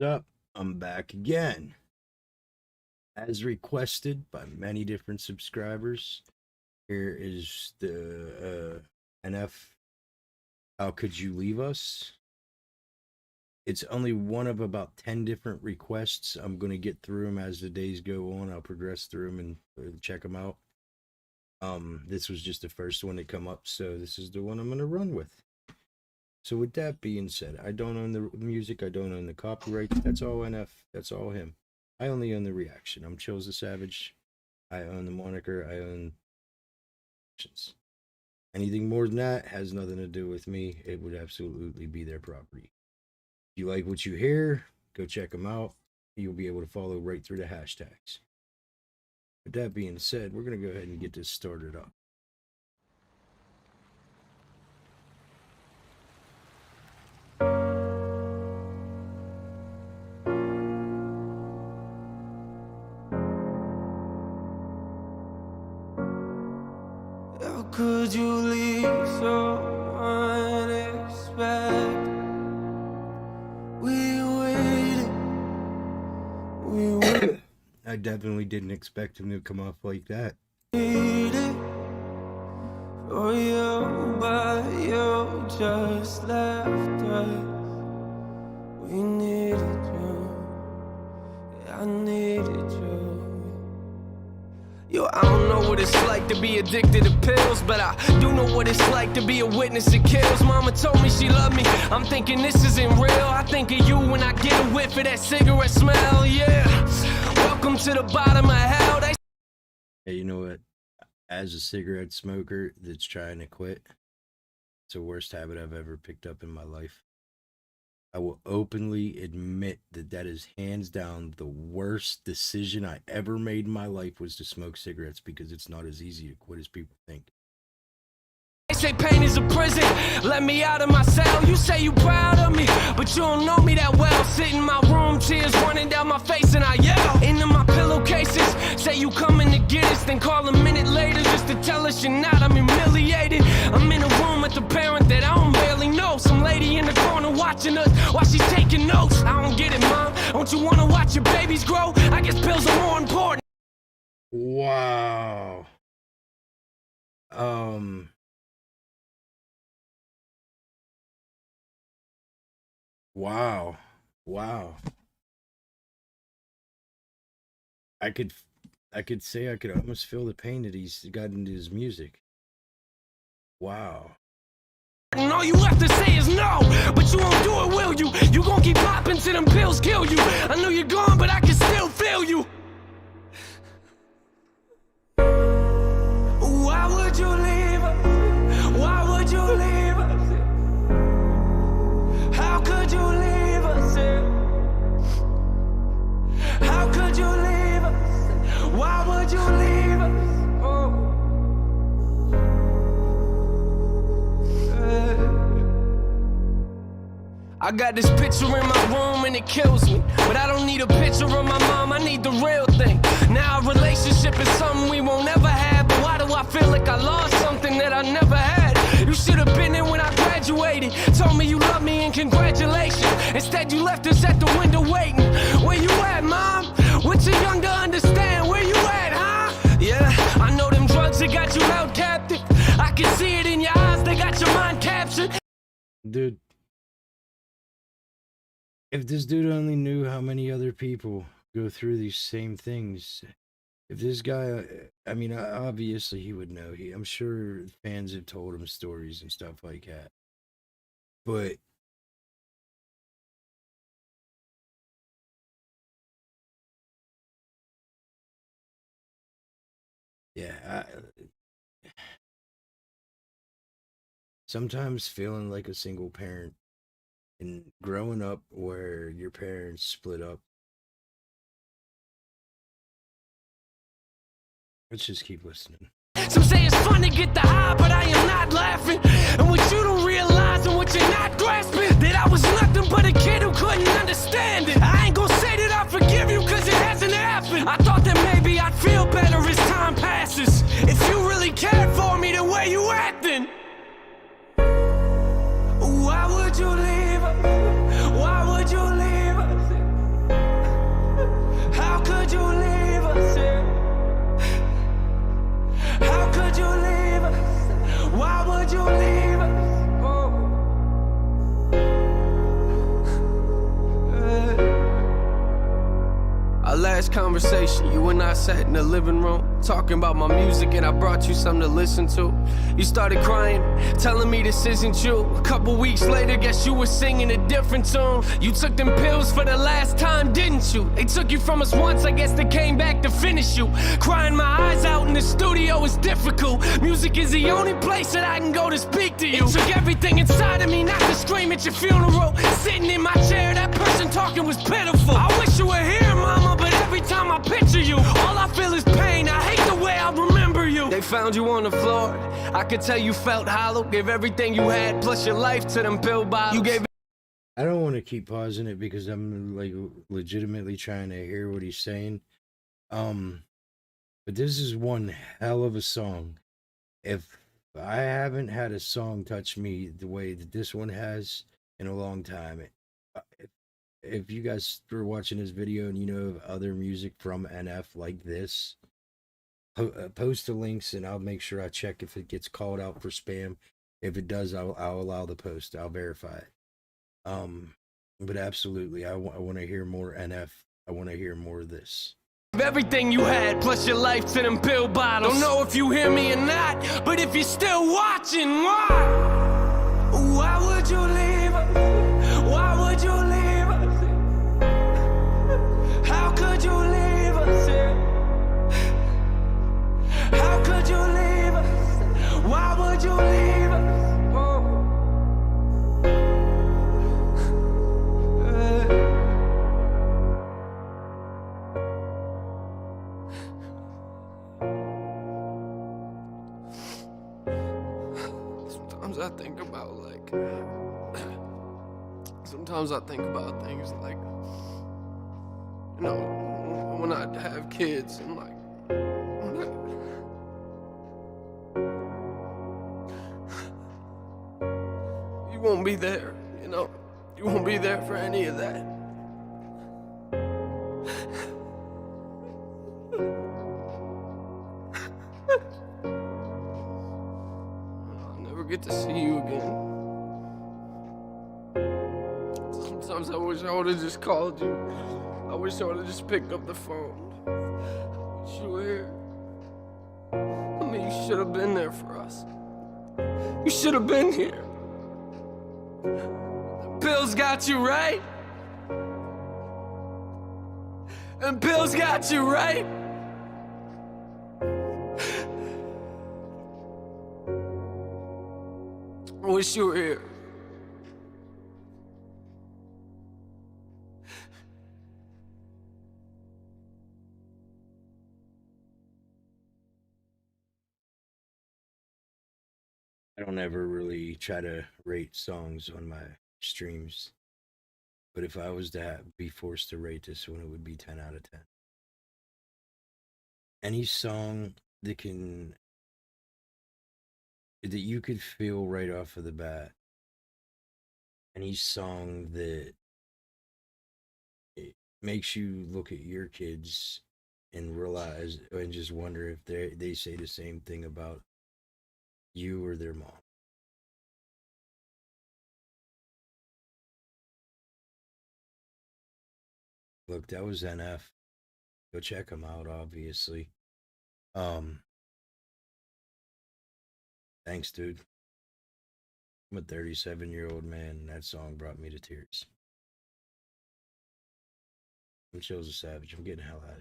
Up, I'm back again. As requested by many different subscribers, here is the NF How Could You Leave Us? It's only one of about 10 different requests. I'm going to get through them as the days go on. I'll progress through them and check them out. This was just the first one to come up, so this is the one I'm going to run with. So with that being said, I don't own the music, I don't own the copyright. That's all NF, that's all him. I only own the reaction. I'm cHiLzTheSavage. I own the moniker, I own actions. Anything more than that has nothing to do with me. It would absolutely be their property. If you like what you hear, go check them out. You'll be able to follow right through the hashtags. With that being said, we're going to go ahead and get this started up. How could you leave so unexpected? We waited. I definitely didn't expect him to come off like that. Waited for you, but you just left us. We needed you. I needed you. Yo, I don't know what it's like to be addicted to pills, but I do know what it's like to be a witness that kills. Mama told me she loved me. I'm thinking this isn't real. I think of you when I get a whiff of that cigarette smell. Yeah, welcome to the bottom of hell. Hey, you know what? As a cigarette smoker that's trying to quit, it's the worst habit I've ever picked up in my life. I will openly admit that is hands down the worst decision I ever made in my life, was to smoke cigarettes, because it's not as easy to quit as people think. They say pain is a prison, let me out of my cell. You say you proud of me, but you don't know me that well. Sit in my room, tears running down my face, and I yell into my pillowcases. Say you coming to get us, then call a minute later just to tell us you're not. I'm humiliated. I'm in a room with a parent that I don't barely know. Some lady in the corner watching us while she's taking notes. I don't get it, Mom. Don't you want to watch your babies grow? I guess pills are more important. Wow. Wow. Wow. I could say I could almost feel the pain that he's got into his music. Wow. And all you have to say is no, but you won't do it, will you? You gon' keep popping till them pills kill you. I know you're gone, but I can still feel you. Why would you leave us? Why would you leave us? How could you leave us? How could you leave us? Why would you leave us? I got this picture in my room and it kills me, but I don't need a picture of my mom, I need the real thing. Now a relationship is something we won't ever have, but why do I feel like I lost something that I never had? You should have been there when I graduated, told me you love me and congratulations. Instead you left us at the window waiting. Where you at, Mom? We're too young to understand. Where you at, huh? Yeah, I know them drugs that got you held captive. I can see it in your eyes, they got your mind captured. Dude, if this dude only knew how many other people go through these same things. If this guy, I mean, obviously he would know. I'm sure fans have told him stories and stuff like that. But yeah, sometimes feeling like a single parent and growing up where your parents split up. Let's just keep listening. Some say it's fun to get the high, but I am not laughing. And what you don't realize and what you're not grasping, that I was nothing but a kid who couldn't understand it. I ain't gonna say that I forgive you, cause it hasn't happened. I thought that maybe I'd feel better as time passes. If you really cared for me the way you acting. Why would you leave us? Why would you leave us? last conversation, you and I sat in the living room, talking about my music, and I brought you something to listen to. You started crying, telling me this isn't you. A couple weeks later, guess you were singing a different tune. You took them pills for the last time, didn't you? They took you from us once, I guess they came back to finish you. Crying my eyes out in the studio is difficult. Music is the only place that I can go to speak to you. It took everything inside of me not to scream at your funeral. Sitting in my chair, that person talking was pitiful. I wish you were here, mama, but every time I picture you, all I feel is pain. I hate the way I remember you. They found you on the floor. I could tell you felt hollow. Gave everything you had, plus your life, to them pill bottles. You gave. I don't want to keep pausing it because I'm like legitimately trying to hear what he's saying. But this is one hell of a song. If I haven't had a song touch me the way that this one has in a long time, if you guys were watching this video and you know of other music from NF like this, post the links and I'll make sure I check if it gets called out for spam. If it does, I'll allow the post. I'll verify it. But absolutely, I want to hear more NF. I want to hear more of this. Everything you had, plus your life, to them pill bottles. Don't know if you hear me or not, but if you're still watching, why? Why would you leave us? Why would you leave us? How could you leave us? How could you leave us? Why would you leave us? I think about sometimes I think about things like, you know, when I have kids and like, you won't be there, you know, you won't be there for any of that. Get to see you again. Sometimes I wish I would have just called you. I wish I would have just picked up the phone. I wish you were here. I mean, you should have been there for us. You should have been here. The pills got you right. And pills got you right. I wish you were here. I don't ever really try to rate songs on my streams, but if I was to be forced to rate this one, it would be 10 out of 10. Any song that you could feel right off of the bat. Any song that it makes you look at your kids and realize and just wonder if they say the same thing about you or their mom. Look, that was NF. Go check them out, obviously. Thanks, dude. I'm a 37-year-old man, and that song brought me to tears. I'm cHiLzTheSavage. I'm getting the hell out of here.